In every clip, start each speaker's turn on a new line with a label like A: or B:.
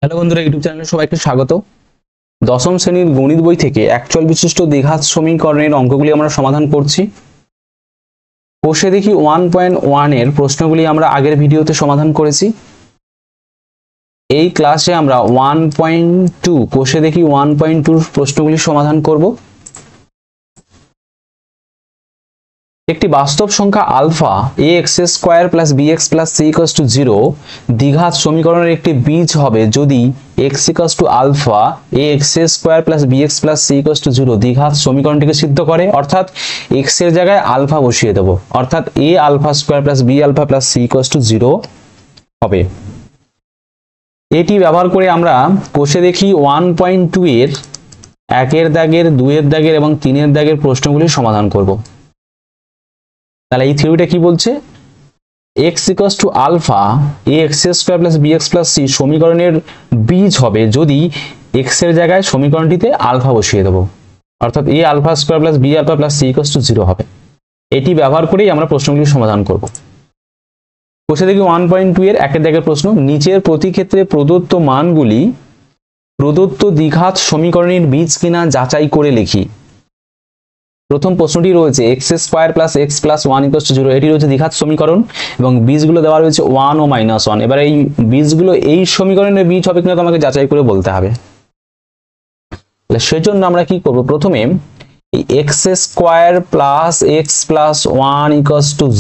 A: Hello বন্ধুরা, YouTube চ্যানেলে সবাইকে স্বাগত। দশম শ্রেণীর গণিত বই থেকে একচল বিশিষ্ট দ্বিঘাত সমীকরণের অঙ্কগুলি আমরা সমাধান করছি। কোষে দেখি 1.1 এর প্রশ্নগুলি আমরা আগের ভিডিওতে সমাধান করেছি। এই ক্লাসে আমরা 1.2 কোষে দেখি 1.2 প্রশ্নগুলি সমাধান করব। একটি বাস্তব সংখ্যা আলফা ax² + bx + c = 0 দ্বিঘাত সমীকরণের একটি বীজ হবে যদি x = alpha ax² + bx + c = 0 দ্বিঘাত সমীকরণটিকে সিদ্ধ করে। অর্থাৎ x এর জায়গায় আলফা বসিয়ে দেব, অর্থাৎ a α² + b α + c = 0 হবে। এটি ব্যবহার করে আমরা কোষে দেখি 1.2 এর 1 এর দাগের, 2 এর দাগের এবং 3 এর দাগের প্রশ্নগুলি সমাধান করব। তাহলে এই থিওরিটা কি বলছে? x = alpha ax² + bx + c সমীকরণের বীজ হবে যদি x এর জায়গায় সমীকরণটিতে আলফা বসিয়ে দেব, অর্থাৎ a α² + b α + c = 0 হবে। এটি ব্যবহার করেই আমরা প্রশ্নগুলি সমাধান করব। কোষে দেখি 1.2 এর 1 এর দাগের প্রশ্ন, নিচের প্রতি ক্ষেত্রে প্রদত্ত মানগুলি প্রদত্ত দ্বিঘাত সমীকরণের বীজ কিনা যাচাই করে লিখি। প্রথম প্রশ্নটি রয়েছে x² + x + 1 = 0, এটি রয়েছে দ্বিঘাত সমীকরণ এবং বীজগুলো দেওয়া রয়েছে 1 ও -1। এবার এই বীজগুলো এই সমীকরণের বীজ হবে কিনা তোমাকে যাচাই করে বলতে হবে। তাহলে সেজন্য আমরা কি করব, প্রথমে এই x² + x + 1 =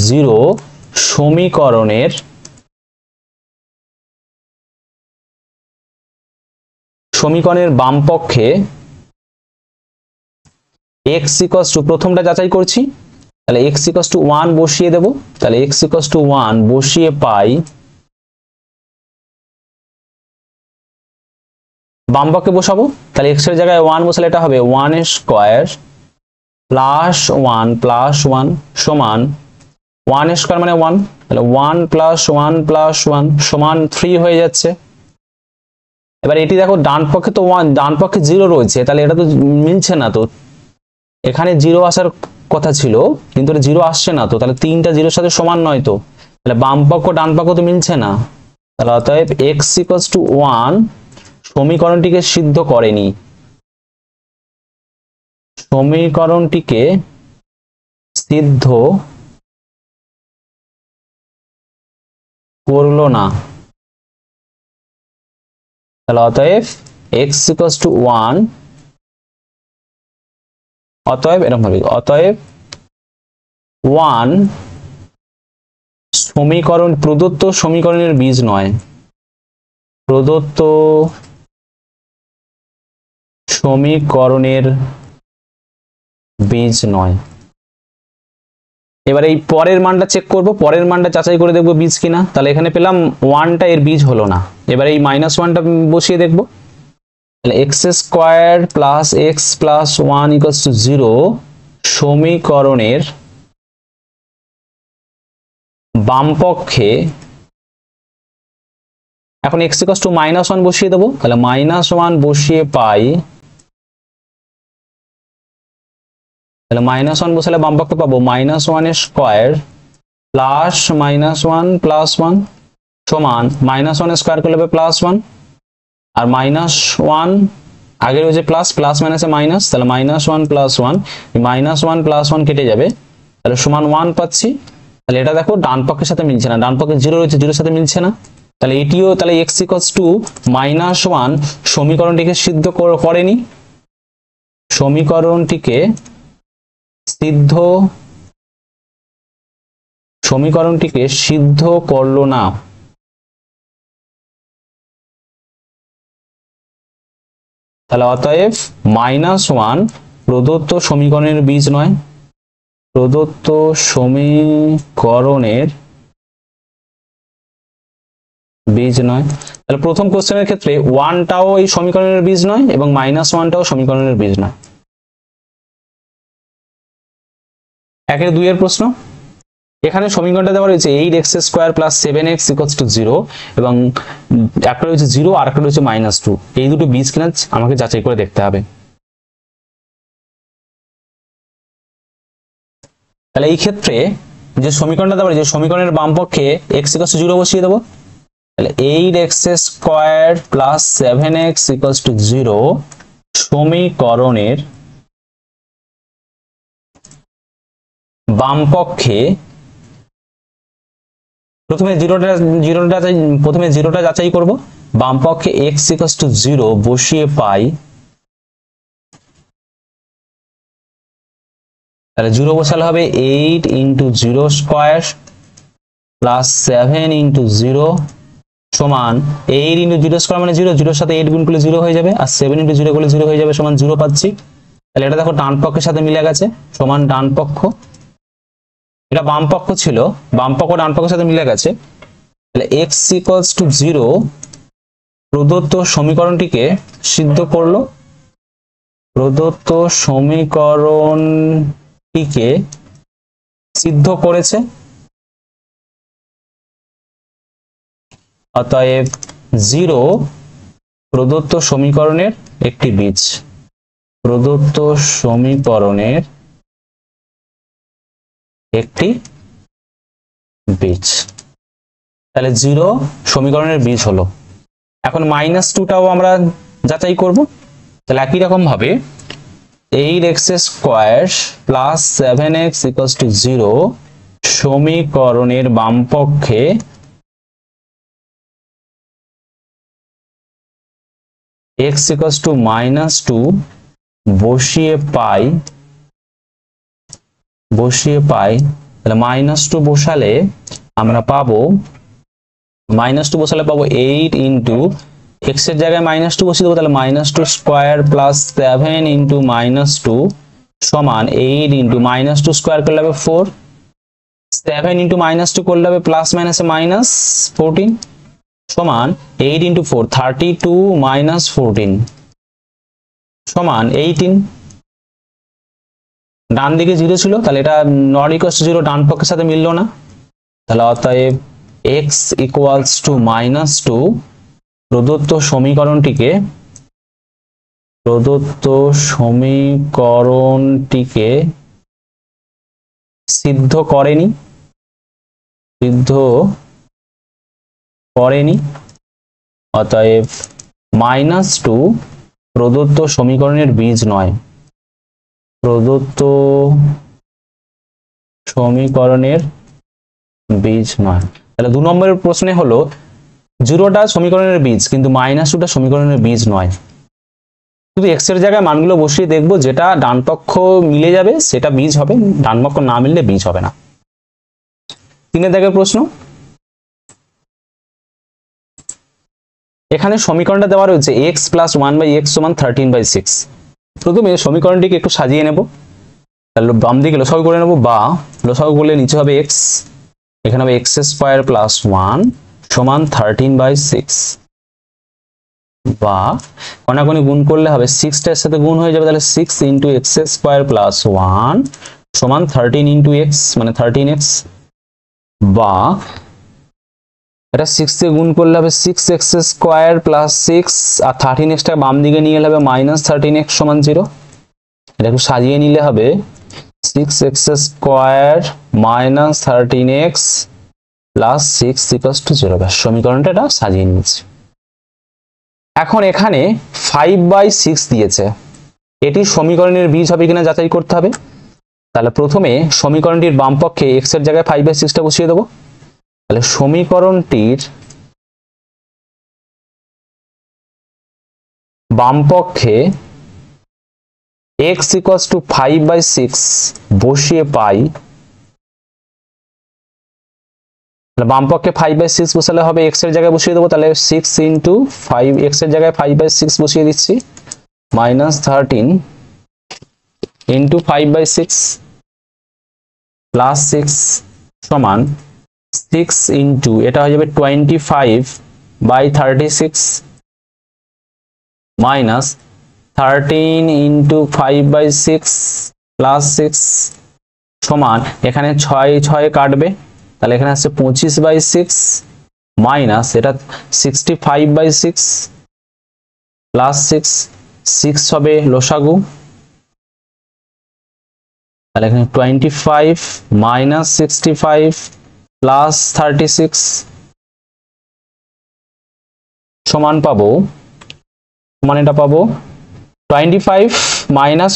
A: 0 সমীকরণের বাম পক্ষে x প্রথমটা যাচাই করছি, তাহলে x = 1 বসিয়ে দেব। তাহলে x = 1 বসিয়ে পাই, বাম পক্ষে বসাবো। তাহলে x এর জায়গায় 1 বসালে এটা হবে 1² + 1 + 1 সমান 1² মানে 1, তাহলে 1 + 1 + 1 সমান 3 হয়ে যাচ্ছে। এবার এটি দেখো ডান পক্ষে তো 1, ডান পক্ষে 0 রয়েছে, তাহলে এটা তো মিলছে না। তো এখানে 0 আসার কথা ছিল কিন্তু এটা 0 আসছে না, তো তাহলে 3টা 0-এর সাথে সমান নয়, তো তাহলে বাম পক্ষ ডান পক্ষ তো মিলছে না। তাহলে অতএব x = 1 সমীকরণটিকে সিদ্ধ করেনি, সমীকরণটিকে সিদ্ধ করলো না। তাহলে অতএব x = 1, অতএব এরকম হবে, অতএব 1 প্রদত্ত সমীকরণের বীজ নয়, প্রদত্ত সমীকরণের বীজ নয়। এবার এই পরের মানটা চেক করব, পরের মানটা যাচাই করে দেখব বীজ কিনা। তাহলে এখানে পেলাম 1টা এর বীজ হলো না। এবার এই -1টা বসিয়ে দেখব। তাহলে x² + x + 1 = 0 সমীকরণের বাম পক্ষে এখন x = -1 বসিয়ে দেব। তাহলে -1 বসিয়ে পাই, তাহলে -1 বসালে বাম পক্ষে পাবো -1² + -1 + 1 সমান -1² করলে হবে +1, আর -1 আগে রয়েছে প্লাস, প্লাস মাইনাসে মাইনাস, তাহলে -1 + 1, -1 + 1 কেটে যাবে, তাহলে সমান 1 পাচ্ছি। তাহলে এটা দেখো ডান পক্ষের সাথে মিলছে না, ডান পক্ষে 0 রয়েছে, 0-এর সাথে মিলছে না। তাহলে এটিও, তাহলে x = -1 সমীকরণটিকে সিদ্ধ করেনি, সমীকরণটিকে সিদ্ধ করলো না। তাহলে অতএব -1 প্রদত্ত সমীকরণের বীজ নয়, প্রদত্ত সমীকরণের বীজ নয়। তাহলে প্রথম কোশ্চেনের ক্ষেত্রে 1টাও এই সমীকরণের বীজ নয় এবং -1টাও সমীকরণের বীজ নয়। 1 এর 2 এর প্রশ্ন, এখানে সমীকরণটা দেওয়া রয়েছে 8x² + 7x = 0 এবং একটা রয়েছে 0 আর একটা রয়েছে -2। এই দুটো বীজ কিনা আমাকে যাচাই করে দেখতে হবে। তাহলে এই ক্ষেত্রে যে সমীকরণটা দেওয়া রয়েছে, সমীকরণের বাম পক্ষে x = 0 বসিয়ে দেবো। তাহলে 8x² plus 7x equals to 0 সমীকরণের বাম পক্ষে প্রথমে জিরোটা যাচাই করব। বাম পক্ষে x ইকুয়ালস টু 0 বসিয়ে পাই, তাহলে 0 বসালে হবে 8 ইন্টু 0 স্কোয়ার প্লাস 7 ইন্টু 0 সমান 8 ইন্টু 0 স্কোয়ার মানে 0, 0 এর সাথে 8 গুণ করলে 0 হয়ে যাবে, আর 7 ইন্টু 0 করলে 0 হয়ে যাবে, সমান 0 পাচ্ছি। তাহলে এটা দেখো ডান পক্ষের সাথে মিলে গেছে, সমান ডান পক্ষ, এটা বাম পক্ষ ছিল, বাম পক্ষ ডান পক্ষের সাথে মিলে গেছে। তাহলে x ইকুয়ালস টু 0 প্রদত্ত সমীকরণটিকে সিদ্ধ করলো, প্রদত্ত সমীকরণটিকে সিদ্ধ করেছে। অতএব 0 প্রদত্ত সমীকরণের একটি বীজ, প্রদত্ত সমীকরণের একটি বীজ। তাহলে 0 সমীকরণের বীজ হলো। এখন -2টাও আমরা যাচাই করব। তাহলে একই রকম ভাবে 8x² plus 7x equals to 0 সমীকরণের বাম পক্ষে x ইকুয়ালস টু -2 বসিয়ে পাই, তাহলে -2 বসালে আমরা পাবো, -2 বসালে পাবো 8 ইন্টু x এর জায়গায় -2 বসিয়ে দেবো, তাহলে -2² প্লাস 7 ইন্টু -2 সমান 8 ইন্টু -2 স্কোয়ার করলে হবে 4, 7 ইন্টু -2 করলে হবে প্লাস মাইনাসে -14 সমান 8 ইন্টু 4 32 মাইনাস 14 সমান 18। ডান দিকে 0 ছিল, তাহলে এটা নট ইকুয়ালস টু 0 ডান পক্ষের সাথে মিললো না, তাহলে অতএব x ইকুয়ালস টু -2 প্রদত্ত সমীকরণটিকে সিদ্ধ করেনি, অতএব -2 প্রদত্ত সমীকরণের বীজ নয়, প্রদত্ত সমীকরণের বীজ নয়। তাহলে 2 নম্বরের প্রশ্নে হলো 0টা সমীকরণের বীজ কিন্তু -2টা সমীকরণের বীজ নয়। শুধু x এর জায়গায় মানগুলো বসিয়ে দেখবো, যেটা ডান পক্ষ মিলে যাবে সেটা বীজ হবে, ডান পক্ষ না মিললে বীজ হবে না। 3 দাগের প্রশ্ন, এখানে সমীকরণটা দেওয়া রয়েছে x প্লাস 1/x সমান 13/6। প্রথমে সমীকরণটিকে একটু সাজিয়ে নেব, তাহলে বাম দিকে লসাগু করে নেব, বা লসাগু করলে নিচে হবে x, এখানে হবে x² প্লাস 1 সমান 13/6, বা কোনাকুনি গুণ করলে হবে 6টার সাথে গুণ হয়ে যাবে, তাহলে 6 ইন্টু x² প্লাস 1 সমান 13 ইন্টু x মানে 13x, বা এটা 6 কে গুণ করলে হবে 6x² প্লাস 6 আর 13x বাম দিকে নিয়ে এলে হবে -13x সমান 0। এটা একটু সাজিয়ে নিলে হবে 6x² minus 13x plus 6 equals to 0। ব্যাস সমীকরণটা এটা সাজিয়ে নিয়েছি। এখন এখানে 5/6 দিয়েছে, এটি সমীকরণের বীজ হবে কিনা যাচাই করতে হবে। তাহলে প্রথমে সমীকরণটির বাম পক্ষে x এর জায়গায় 5/6টা বসিয়ে দেবো, তাহলে সমীকরণটির বাম পক্ষে x ইকুয়ালস টু 5/6 বসিয়ে পাই, তাহলে বাম পক্ষে 5/6 বসালে হবে x এর জায়গায় বসিয়ে দেবো, তাহলে 6 ইন্টু 5 x এর জায়গায় 5/6 বসিয়ে দিচ্ছি, -13 ইন্টু 5/6 প্লাস 6 সমান 6 ইন্টু এটা হয়ে যাবে 25/36 মাইনাস 13 ইন্টু 5/6 প্লাস 6 সমান এখানে 6 কাটবে, তাহলে এখানে আসছে 25/6 মাইনাস এটা 65/6 প্লাস 6 হবে লসাগু, তাহলে এখানে 25 মাইনাস 65 প্লাস 36 সমান পাবো, মানে এটা পাবো 25 মাইনাস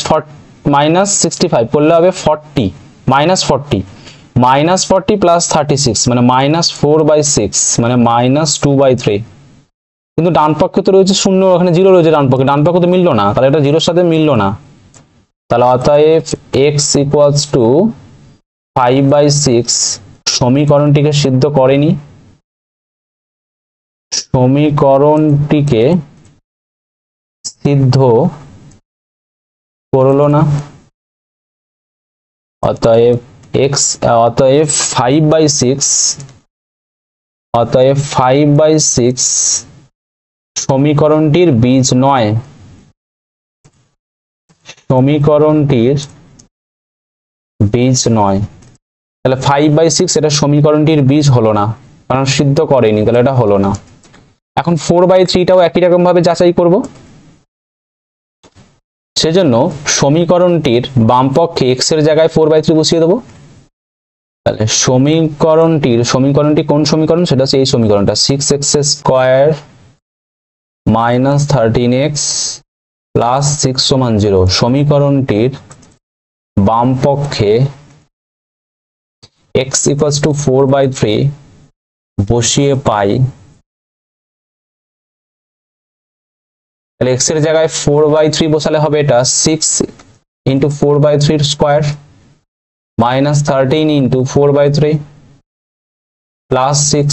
A: 65 করলে হবে 40 মাইনাস 40 প্লাস 36 মানে -4/6 মানে -2/3। কিন্তু ডান পক্ষে তো রয়েছে শূন্য, ওখানে জিরো রয়েছে ডান পক্ষে, ডান পক্ষে তো মিললো না, তাহলে এটা জিরোর সাথে মিললো না। তাহলে অতএব x ইকুয়ালস টু 5/6 সমীকরণটিকে সিদ্ধ করেনি, সমীকরণটিকে সিদ্ধ করলো না। অতএব 5/6 সমীকরণটির বীজ নয়, সমীকরণটির বীজ নয়। তাহলে 5/6 এটা সমীকরণটির বীজ হলো না, কারণ সিদ্ধ করেনি, তাহলে এটা হলো না। এখন 4/3টাও একই রকম ভাবে যাচাই করব। সেজন্য সমীকরণটির বাম পক্ষে x এর জায়গায় 4/3 বসিয়ে দেবো। তাহলে সমীকরণটি কোন সমীকরণ, সেটা হচ্ছে এই সমীকরণটা, 6x² - 13x + 6 = 0। সমীকরণটির বাম পক্ষে x = 4/3 বসিয়ে পাই, তাহলে x এর জায়গায় 4/3 বসালে হবে এটা 6 × 4/3 স্কয়ার মাইনাস 13 × 4/3 প্লাস 6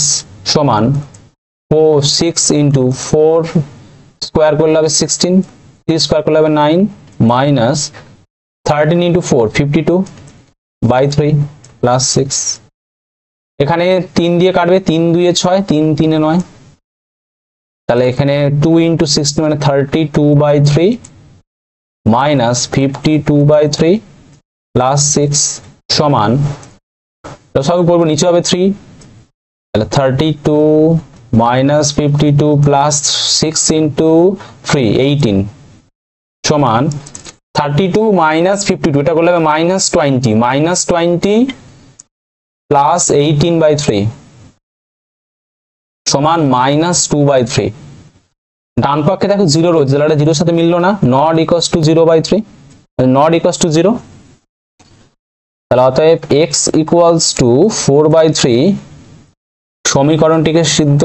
A: সমান 6 × 4 স্কয়ার করলে হবে 16, 3 স্কয়ার করলে হবে 9 মাইনাস 13 × 4 52/3 প্লাস 6। এখানে 3 দিয়ে কাটবে, 3 2 6, 3 3 9, তাহলে এখানে 2 × 16 মানে 32/3 মাইনাস 52/3 প্লাস 6 সমান, সব করব নিচে হবে 3, তাহলে 32 মাইনাস 52 প্লাস 6 × 3 18 সমান 32 মাইনাস 52, এটা করলে হবে -20 প্লাস 18/3 সমান -2/3। ডান পক্ষে দেখো 0 রয়েছে, তাহলে এটা 0 এর সাথে মিললো না, not equals to 0/3, not equals to 0। তাহলে অতএব x equals to 4/3 সমীকরণটিকে সিদ্ধ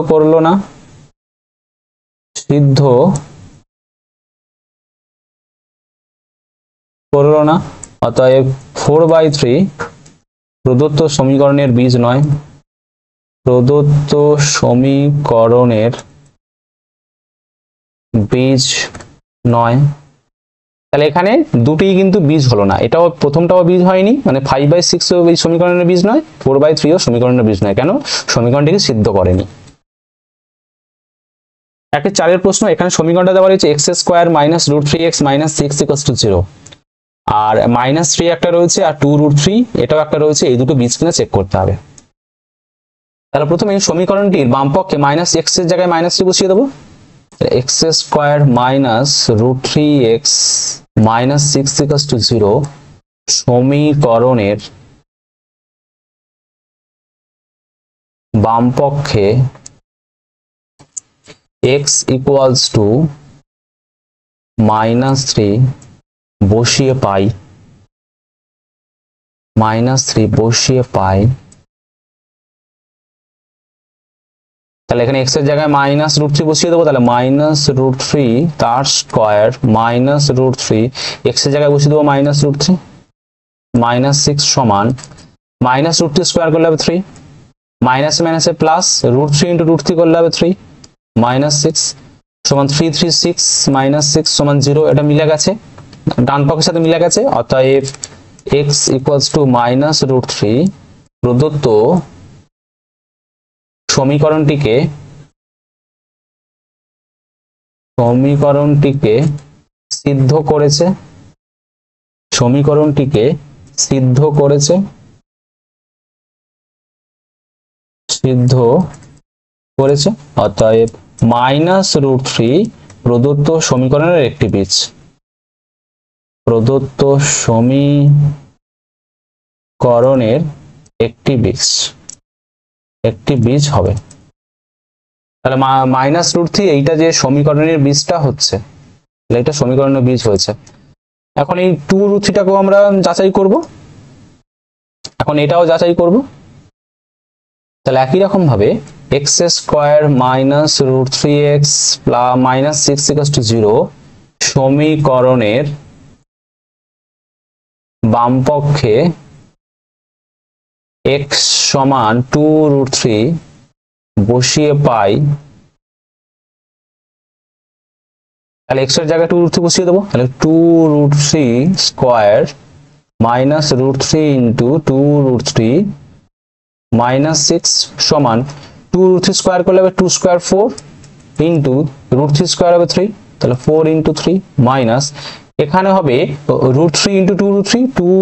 A: করলো না, অতএব 4/3 প্রদত্ত সমীকরণের বীজ নয়, প্রদত্ত সমীকরণের বীজ নয়। তাহলে এখানে দুটোই কিন্তু বীজ হলো না, এটাও প্রথমটাও বীজ হয়নি, মানে 5/6 এই সমীকরণের বীজ নয়, 4/3 ও সমীকরণের বীজ নয়। কেন? সমীকরণটিকে সিদ্ধ করেনি। 1-4 প্রশ্ন, এখানে সমীকরণটা দেওয়া রয়েছে x² - √3x - 6 = 0, আর -3 একটা রয়েছে আর 2√3 এটাও একটা রয়েছে, এই দুটো বীজ কিনা চেক করতে হবে। তাহলে প্রথমে সমীকরণটির বাম পক্ষে -x এর জায়গায় -3 বসিয়ে দেবো, x² - √3x - 6 = 0 সমীকরণের বাম পক্ষে x equals to -3 বসিয়ে পাই, তাহলে এখানে x এর জায়গায় -√3 বসিয়ে দেবো, তাহলে -√3 তার স্কয়ার -√3 x এর জায়গায় বসিয়ে দেবো -√3 -6 সমান -√3 স্কয়ার করলে হবে 3, মাইনাস মাইনাসে প্লাস √3 × √3 করলে হবে 3 -6 সমান 3 3 6 -6 সমান 0। এটা মিলে গেছে, ডান পক্ষের সাথে মিলে গেছে। অতএব x equals to -√3 প্রদত্ত সমীকরণটিকে সিদ্ধ করেছে, অতএব -√3 প্রদত্ত সমীকরণের একটি বীজ, প্রদত্ত সমীকরণের একটি বীজ। একটি বীজ হবে। তাহলে -√3 এইটা যে সমীকরণের বীজটা হচ্ছে, তাহলে এটা সমীকরণের বীজ হয়েছে। এখন এই 2√3টাকেও আমরা যাচাই করব, এখন এটাও যাচাই করব। তাহলে একই রকম ভাবে x² -√3x -6 0 সমীকরণের বাম পক্ষে x সমান 2√3 বসিয়ে পাই, তাহলে x এর জায়গায় 2√3 বসিয়ে দেবো। তাহলে 2√3² -√3 ইন্টু 2√3 -6 সমান 2√3 স্কোয়ার করলে হবে 2² 4 ইন্টু √3 স্কোয়ার হবে 3, তাহলে 4 ইন্টু 3 মাইনাস এখানে হবে √3 ইন্টু 2√3 2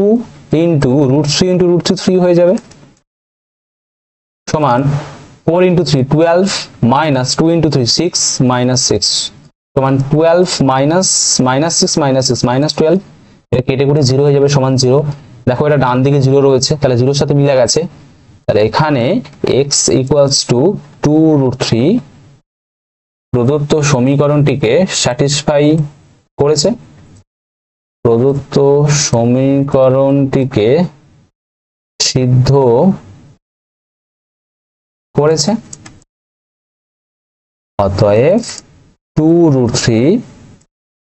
A: ইন্টু √3 ইন্টু √3 3 হয়ে যাবে সমান 4 ইন্টু 3 12 মাইনাস 2 ইন্টু 3 6 মাইনাস 6 সমান 12 মাইনাস -6 মাইনাস 12, এটা কেটে কুটে 0 হয়ে যাবে সমান 0। দেখো এটা ডান দিকে 0 রয়েছে, তাহলে 0 এর সাথে মিলে গেছে। তাহলে এখানে x ইকুয়ালস টু 2√3 প্রদত্ত সমীকরণটিকে স্যাটিসফাই করেছে, প্রদত্ত সমীকরণটিকে সিদ্ধ করেছে। অতএব 2√3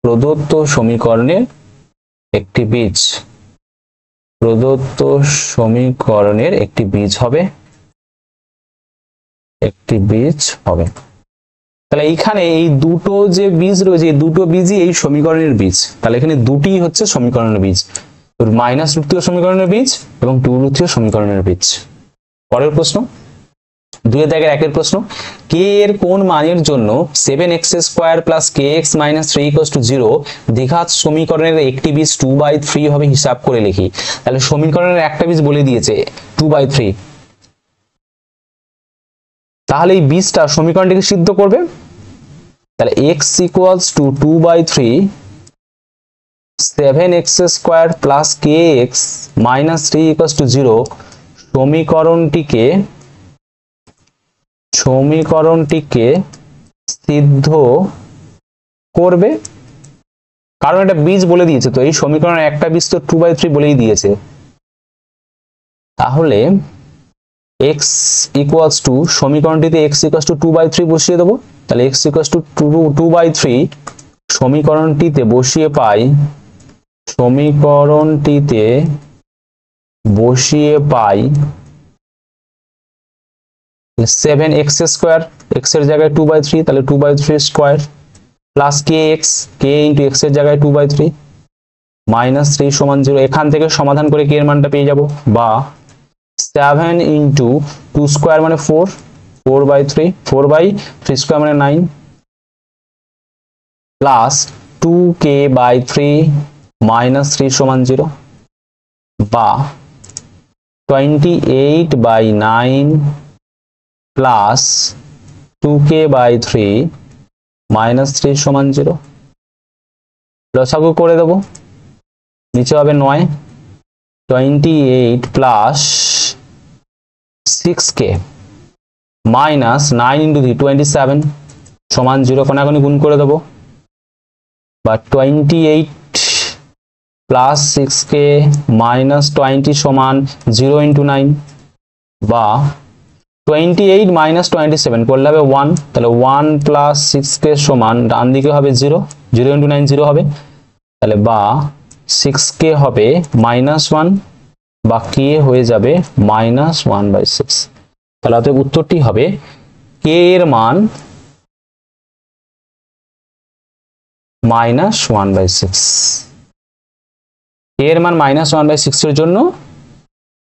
A: প্রদত্ত সমীকরণের একটি বীজ, প্রদত্ত সমীকরণের একটি বীজ হবে, একটি বীজ হবে। তাহলে এইখানে এই দুটো যে বীজ রয়েছে, এই দুটো বীজই এই সমীকরণের বীজ। তাহলে এখানে দুটি হচ্ছে সমীকরণের বীজ, -√3 সমীকরণের বীজ এবং 2√3 সমীকরণের বীজ। পরের প্রশ্ন 2 এর দাগের 1 এর প্রশ্ন, k এর কোন মানের জন্য 7x² + kx - 3 = 0 দ্বিঘাত সমীকরণের একটি বীজ 2/3 হবে হিসাব করে লিখি। তাহলে সমীকরণের একটা বীজ বলে দিয়েছে 2/3, তাহলে এই বীজটা সমীকরণটিকে সিদ্ধ করবে। তাহলে x = 2/3 7x² + kx - 3 = 0 সমীকরণটিকে সিদ্ধ করবে। কারণ এটা বীজ বলে দিয়েছে, তো এই সমীকরণের একটা বীজ তো 2/3 বলেই দিয়েছে। তাহলে x ইকুয়ালস টু সমীকরণটিতে x ইকুয়ালস টু 2/3 বসিয়ে দেবো। তাহলে x ইকুয়ালস টু 2/3 সমীকরণটিতে বসিয়ে পাই, সমীকরণটিতে বসিয়ে পাই 7x² x এর জায়গায় 2/3, তাহলে 2/3 square plus kx k into x এর জায়গায় 2/3 -3 সমান 0। এখান থেকে সমাধান করে k এর মানটা পেয়ে যাব, বা 7 ইনটু 2 স্কয়ার মানে 4 4/3 4/3 স্কয়ার মানে 9 প্লাস 2k/3 -3 সমান 0, বা 28/9 প্লাস 2k/3 -3 সমান 0। লসাগু করে দেব, নিচে হবে 9, 28 প্লাস 6k মাইনাস 9 ইন্টু 3 27 সমান 0, কোনাকুনি গুণ করে দেব, বা 28 প্লাস 6k মাইনাস 20 সমান 0 ইন্টু 9, বা 28 মাইনাস 27 করলে হবে 1, তাহলে 1 প্লাস 6k সমান ডান দিকে হবে 0 0 ইন্টু 9 0 হবে, তাহলে বা 6k হবে -1 বা k হয়ে যাবে -1/6। তাহলে অতএব উত্তরটি হবে k এর মান -1/6। k এর মান -1/6 এর জন্য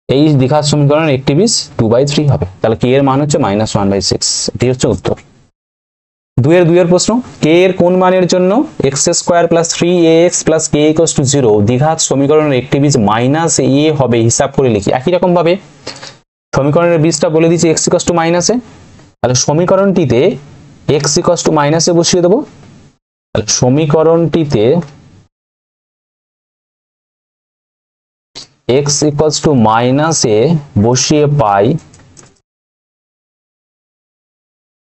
A: এই দ্বিঘাত সমীকরণের একটি বীজ 2/3 হবে। তাহলে k এর মান হচ্ছে -1/6, এটি হচ্ছে উত্তর। 2 এর প্রশ্ন, k এর কোন মানের জন্য x² + 3ax + k = 0 দ্বিঘাত সমীকরণের একটি বীজ -a হবে হিসাব করে লিখি। একই রকম ভাবে সমীকরণের বীজটা বলে দিয়েছি x = -a, তাহলে সমীকরণটিতে x = -a বসিয়ে দেব। তাহলে সমীকরণটিতে x = -a বসিয়ে পাই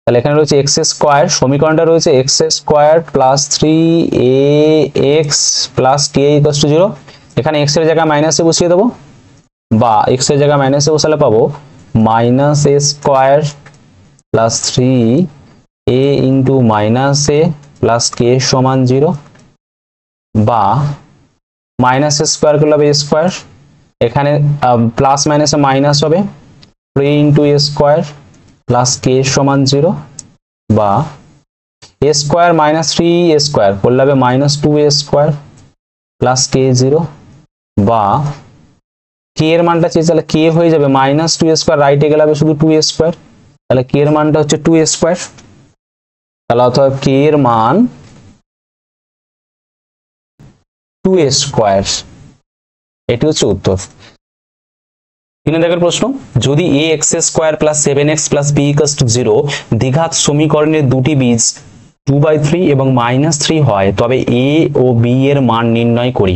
A: তাহলে এখানে রয়েছে এক্স স্কোয়ার, সমীকরণটা রয়েছে x square plus 3ax plus K equals to 0। এখানে এক্স এর জায়গায় মাইনাসে বসিয়ে দেবো, বা এক্স এর জায়গায় মাইনাসে বসালে পাবো minus a square plus 3a into minus a plus কে সমান 0, বা মাইনাস স্কোয়ার করলে হবে স্কোয়ার, এখানে প্লাস মাইনাসে মাইনাস হবে 3 ইন্টু এ স্কোয়ার প্লাস কে সমান 0, বা এ স্কোয়ার মাইনাস 3 স্কোয়ার করলে হবে মাইনাস 2a স্কোয়ার প্লাস কে 0, বা কে এর মানটা চেয়ে তাহলে কে হয়ে যাবে মাইনাস 2a স্কোয়ার, রাইটে গেলে হবে শুধু 2a স্কোয়ার, তাহলে কে এর মানটা হচ্ছে 2a স্কোয়ার। তাহলে অথবা কে এর মান 2a স্কোয়ার, এটি হচ্ছে উত্তর। 3 দাগের প্রশ্ন, যদি a x square plus 7x plus b equals to 0 দ্বিঘাত সমীকরণের দুটি বীজ 2/3 এবং -3 হয়, তবে a ও b এর মান নির্ণয় করি।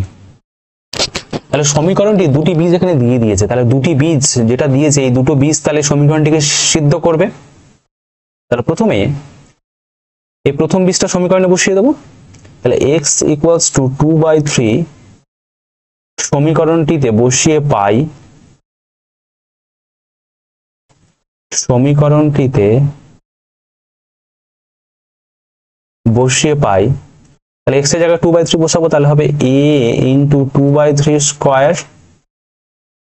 A: তাহলে সমীকরণটি দুটি বীজ এখানে দিয়ে দিয়েছে, তাহলে দুটি বীজ যেটা দিয়েছে এই দুটো বীজ তাহলে সমীকরণটিকে সিদ্ধ করবে। তাহলে প্রথমে এই প্রথম বীজটা সমীকরণে বসিয়ে দেবো, তাহলে x ইকুয়ালস টু 2/3 সমীকরণটিতে বসিয়ে পাই, তাহলে x এর জায়গায় 2/3 বসাবো, তাহলে হবে a into 2/3 square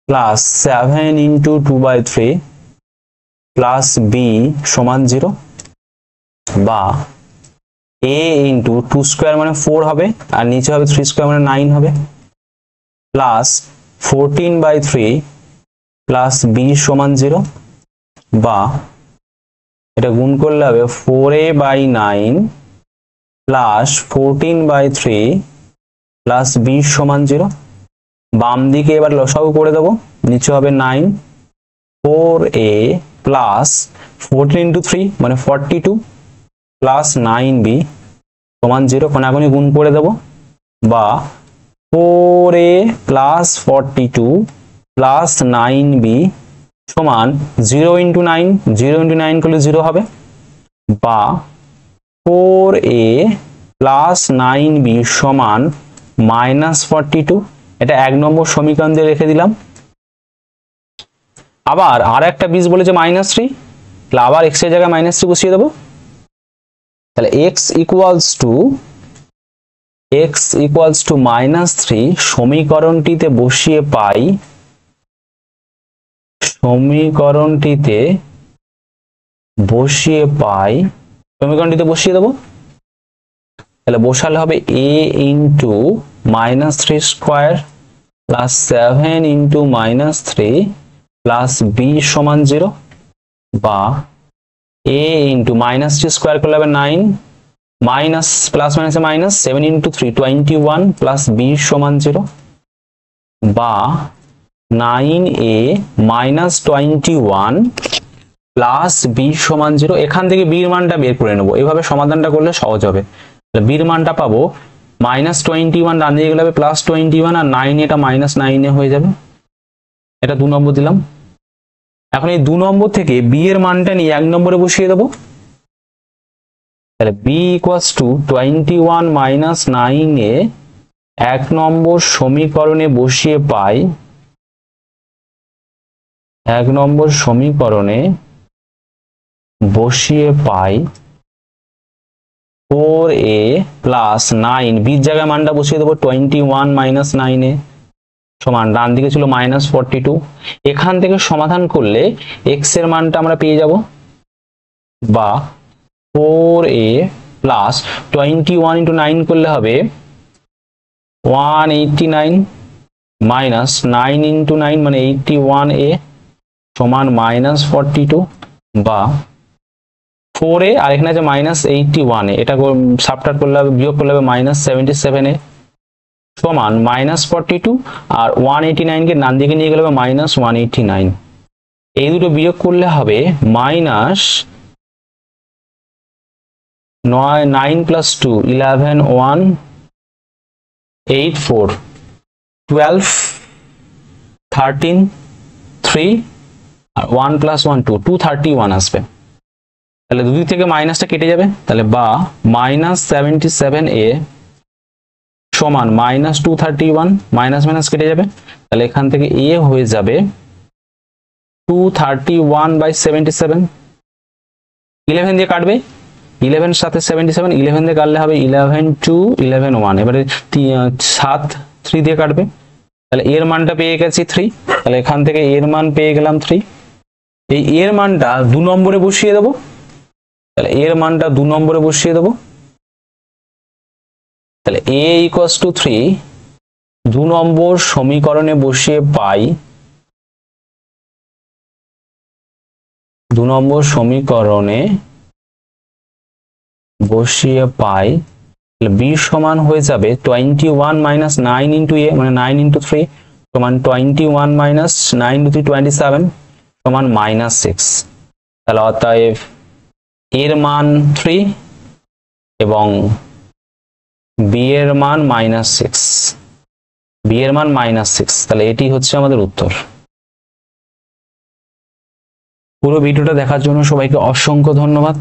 A: plus 7 into 2/3 plus b সমান 0, বা a ইন্টু 2 স্কোয়ার মানে 4 হবে, আর নিচে হবে 3 স্কোয়ার মানে 9 হবে, প্লাস 14/3 প্লাস b সমান 0, বা এটা গুণ করলে হবে 4a/9 প্লাস 14/3 প্লাস b সমান 0। বাম দিকে এবার লসাগু করে দেবো, নিচে হবে 9, 4a প্লাস 14 ইন্টু 3 মানে 42 প্লাস 9b সমান 0, কোনাগুনি গুণ করে দেবো, বা 4a প্লাস 42 প্লাস 9b সমান 0 ইন্টু 9, 0 ইন্টু 9 করলে 0 হবে, বা 4a প্লাস 9b সমান -42। এটা 1 নম্বর সমীকরণ দিয়ে রেখে দিলাম। আবার আর একটা বীজ বলেছে -3, তাহলে আবার x এর জায়গায় -3 বসিয়ে দেবো, তাহলে x ইকুয়ালস টু -3 সমীকরণটিতে বসিয়ে পাই, সমীকরণটিতে বসিয়ে দেবো, তাহলে বসালে হবে a into -3 square plus 7 into -3 plus b সমান 0, বা a ইন্টু -3 স্কোয়ার করলে হবে 9 মাইনাস প্লাস মাইনাসে মাইনাস 7 ইন্টু 3 21 প্লাস b সমান 0, বা 9a মাইনাস 21 প্লাস b সমান 0। এখান থেকে b এর মানটা বের করে নেবো, এভাবে সমাধানটা করলে সহজ হবে। b এর মানটা পাবো -21, ডান দিকে গেলে হবে +21, আর 9 এটা -9 এ হয়ে যাবে। এটা 2 নম্বর দিলাম। এখন এই 2 নম্বর থেকে b এর মানটা নিয়ে 1 নম্বরে বসিয়ে দেবো, তাহলে b ইকুয়ালস টু 21 মাইনাস 9 এ 1 নম্বর সমীকরণে বসিয়ে পাই, 1 নম্বর সমীকরণে বসিয়ে পাই 4a প্লাস 9, b এর জায়গায় মানটা বসিয়ে দেবো 21 মাইনাস 9 এ সমান, ডান দিকে ছিল -42। এখান থেকে সমাধান করলে x এর মানটা আমরা পেয়ে যাব, বা 4a প্লাস 21 ইন্টু 9 করলে হবে 189 মাইনাস 9 ইন্টু 9 মানে 81a সমান -42, বা 4a আর এখানে আছে -81a, এটা সাবট্রাক্ট করলে হবে, বিয়োগ করলে হবে -77a সমান -42, আর 189 কে ডান দিকে নিয়ে গেলে হবে -189। এই দুটো বিয়োগ করলে হবে -9 প্লাস 2 11 1 8 4 12 13 3 আর 1 প্লাস 1 2 231 আসবে। তাহলে দুদিক থেকে মাইনাসটা কেটে যাবে, তাহলে বা -77a সমান -231, মাইনাস মাইনাস কেটে যাবে, তাহলে এখান থেকে a হয়ে যাবে 231/77। 11 দিয়ে কাটবে, 11 সাথে 77, 11 দিয়ে কাটলে হবে 11 2 11 1। এবারে 7 3 দিয়ে কাটবে, তাহলে এর মানটা পেয়ে গেছি 3, তাহলে এখান থেকে এর মান পেয়ে গেলাম 3। এই এর মানটা 2 নম্বরে বসিয়ে দেব, তাহলে এর মানটা 2 নম্বরে বসিয়ে দেব, তাহলে a = 3 2 নম্বর সমীকরণে বসিয়ে পাই, 2 নম্বর সমীকরণে বসিয়ে পাই, তাহলে b সমান হয়ে যাবে 21 - 9 * a মানে 9 * 3 সমান 21 - 9 * 3 27 সমান -6। তাহলে অতএব এর মান 3 এবং b এর মান -6, b এর মান -6। তাহলে এটি হচ্ছে আমাদের উত্তর। পুরো ভিডিওটা দেখার জন্য সবাইকে অসংখ্য ধন্যবাদ।